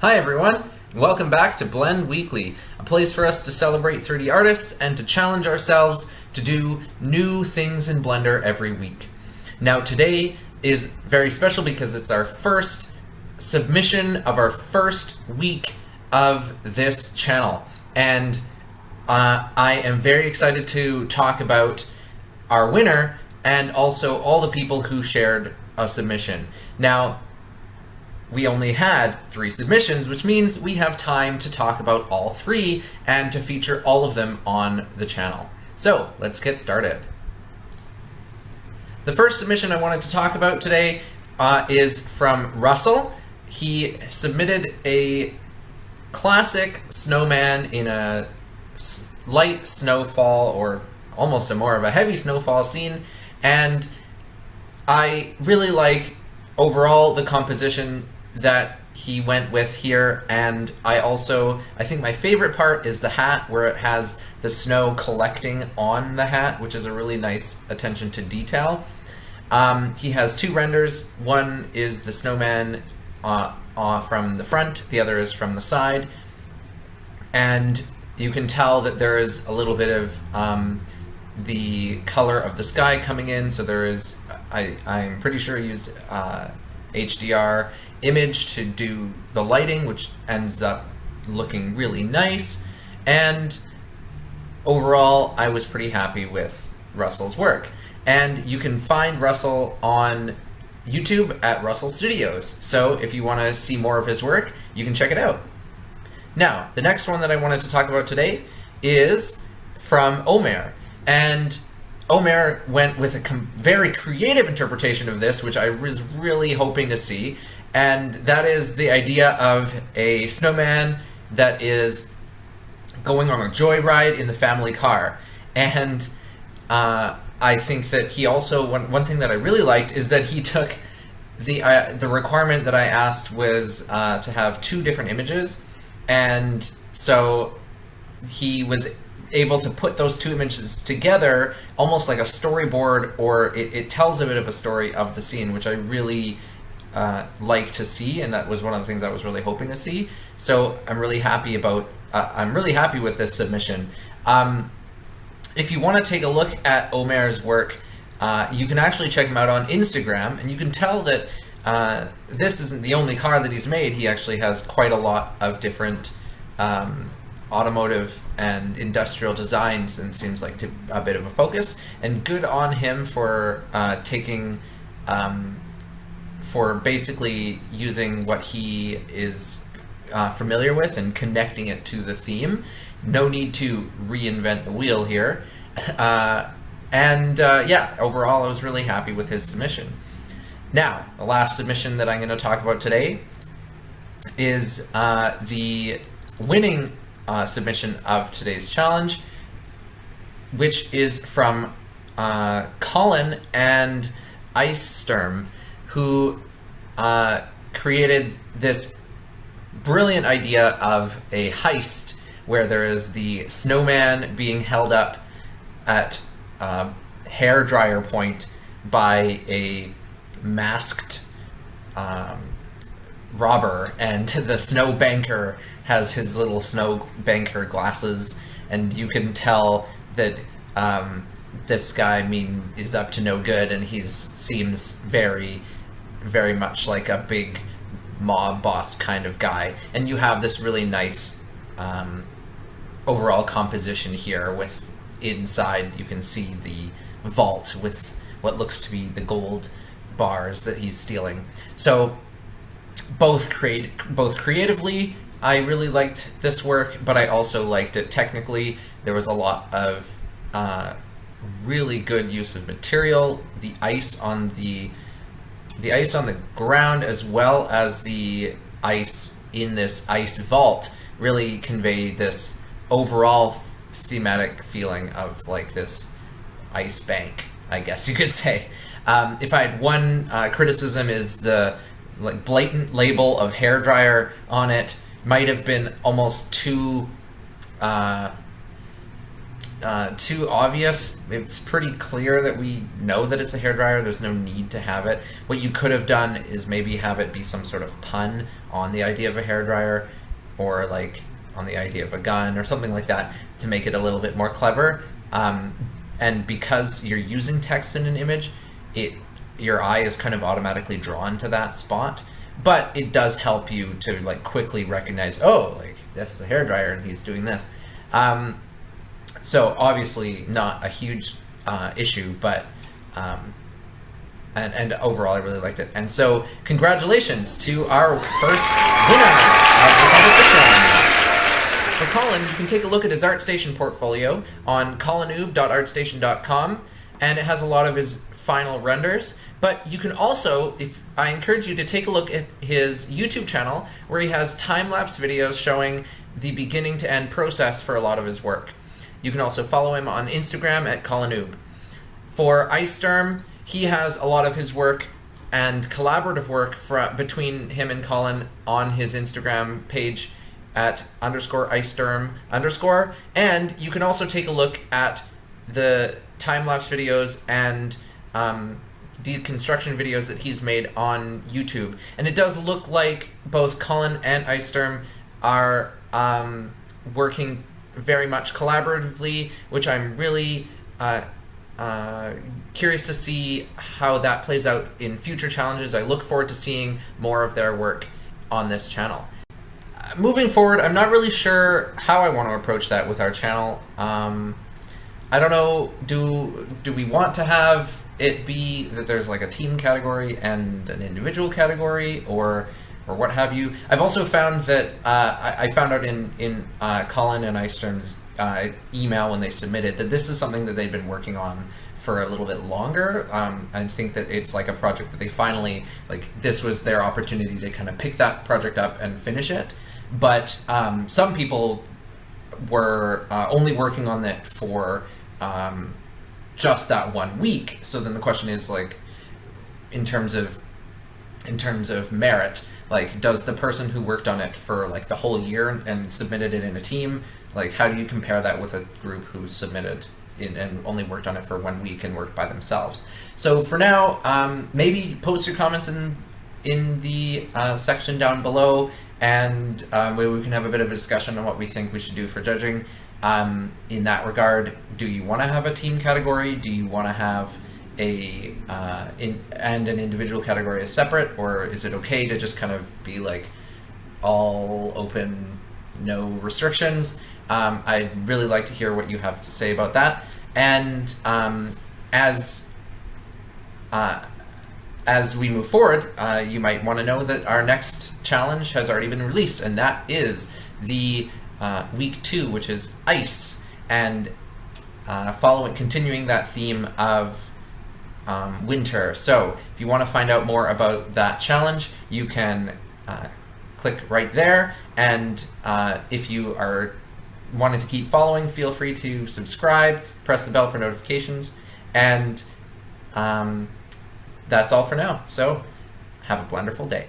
Hi everyone, and welcome back to Blend Weekly, a place for us to celebrate 3D artists and to challenge ourselves to do new things in Blender every week. Now today is very special because it's our first submission of our first week of this channel, and I am very excited to talk about our winner and also all the people who shared a submission. Now, we only had 3 submissions, which means we have time to talk about all 3 and to feature all of them on the channel. So let's get started. The first submission I wanted to talk about today is from Russell. He submitted a classic snowman in a light snowfall, or almost a more of a heavy snowfall scene, and I really like overall the composition that he went with here, and I think my favorite part is the hat, where it has the snow collecting on the hat, which is a really nice attention to detail. He has 2 renders. One is the snowman from the front, the other is from the side, and you can tell that there is a little bit of the color of the sky coming in, so there is, I'm pretty sure he used HDR image to do the lighting, which ends up looking really nice. And overall, I was pretty happy with Russell's work. And you can find Russell on YouTube at Russell Studios. So if you want to see more of his work, you can check it out. Now, the next one that I wanted to talk about today is from Omer. And Omer went with a very creative interpretation of this, which I was really hoping to see, and that is the idea of a snowman that is going on a joyride in the family car. And I think that he also, one thing that I really liked is that he took the requirement that I asked was to have 2 different images, and so he was able to put those 2 images together almost like a storyboard, or it tells a bit of a story of the scene, which I really like to see, and that was one of the things I was really hoping to see. So I'm really happy with this submission. If you want to take a look at Omer's work, you can actually check him out on Instagram, and you can tell that this isn't the only car that he's made. He actually has quite a lot of different automotive and industrial designs, and seems like a bit of a focus, and good on him for for basically using what he is familiar with and connecting it to the theme. No need to reinvent the wheel here. Yeah, overall I was really happy with his submission. Now, the last submission that I'm going to talk about today is the winning submission of today's challenge, which is from Colin and Icestorm, who created this brilliant idea of a heist where there is the snowman being held up at hair dryer point by a masked robber, and the snow banker has his little snow banker glasses, and you can tell that this guy is up to no good, and he seems very, very much like a big mob boss kind of guy. And you have this really nice overall composition here, with inside you can see the vault with what looks to be the gold bars that he's stealing. So both creatively, I really liked this work, but I also liked it technically. There was a lot of really good use of material, the ice on the ground, as well as the ice in this ice vault, really convey this overall thematic feeling of like this ice bank, I guess you could say. If I had one criticism, is the blatant label of hairdryer on it might have been almost too too obvious. It's pretty clear that we know that it's a hairdryer. There's no need to have it. What you could have done is maybe have it be some sort of pun on the idea of a hairdryer, or like on the idea of a gun or something like that, to make it a little bit more clever. And because you're using text in an image, your eye is kind of automatically drawn to that spot. But it does help you to like quickly recognize, oh, like that's a hairdryer and he's doing this. So obviously not a huge issue, but and overall I really liked it. And so congratulations to our first winner of the competition. For Colin, you can take a look at his ArtStation portfolio on colinoob.artstation.com, and it has a lot of his final renders. But you can also, I encourage you to take a look at his YouTube channel, where he has time-lapse videos showing the beginning to end process for a lot of his work. You can also follow him on Instagram at colinoob. For Iceterm, he has a lot of his work and collaborative work between him and Colin on his Instagram page at _Iceterm_. And you can also take a look at the time-lapse videos and deconstruction videos that he's made on YouTube. And it does look like both Colin and Iceterm are working very much collaboratively, which I'm really curious to see how that plays out in future challenges. I look forward to seeing more of their work on this channel. Moving forward, I'm not really sure how I want to approach that with our channel. I don't know, do we want to have it be that there's like a team category and an individual category, or what have you? I've also found that I found out in Colin and Iceterm's email when they submitted that this is something that they've been working on for a little bit longer. I think that it's like a project that they finally, like, this was their opportunity to kind of pick that project up and finish it. But some people were only working on it for just that 1 week. So then the question is, like, in terms of merit, like, does the person who worked on it for like the whole year and submitted it in a team, like, how do you compare that with a group who submitted and only worked on it for 1 week and worked by themselves? So for now, maybe post your comments in the section down below, and maybe we can have a bit of a discussion on what we think we should do for judging. In that regard, do you want to have a team category? Do you want to have an individual category as separate, or is it okay to just kind of be like all open, no restrictions? I'd really like to hear what you have to say about that. And as we move forward, you might want to know that our next challenge has already been released, and that is the week 2, which is ice, and continuing that theme of winter. So if you want to find out more about that challenge, you can click right there, and if you are wanting to keep following, feel free to subscribe, press the bell for notifications, and that's all for now. So have a wonderful day.